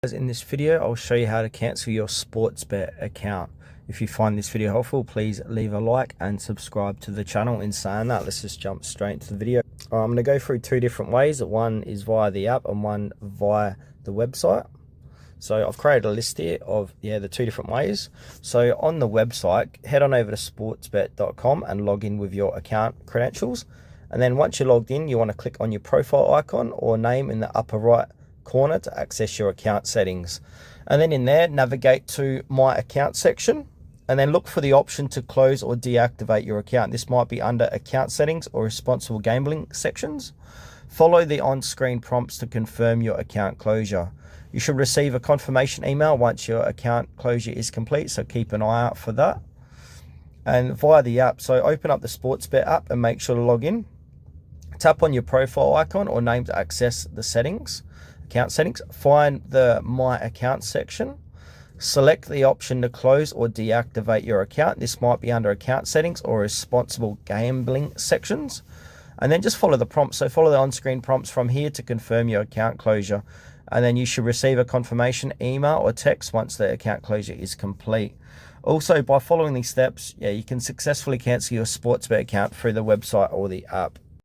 In this video, I'll show you how to cancel your Sportsbet account. If you find this video helpful, please leave a like and subscribe to the channel. In saying that, let's just jump straight into the video. I'm going to go through two different ways. One is via the app and one via the website. So I've created a list here of the two different ways. So on the website, head on over to sportsbet.com and log in with your account credentials. And then once you're logged in, you want to click on your profile icon or name in the upper right corner to access your account settings. And then in there, navigate to my account section and then look for the option to close or deactivate your account. This might be under account settings or responsible gambling sections. Follow the on-screen prompts to confirm your account closure. You should receive a confirmation email once your account closure is complete, so keep an eye out for that. And via the app, so open up the Sportsbet app and make sure to log in. Tap on your profile icon or name to access the settings. Account settings, find the My Account section, select the option to close or deactivate your account. This might be under account settings or responsible gambling sections, and then just follow the prompts. So follow the on-screen prompts from here to confirm your account closure, and then you should receive a confirmation email or text once the account closure is complete. Also, by following these steps, you can successfully cancel your Sportsbet account through the website or the app.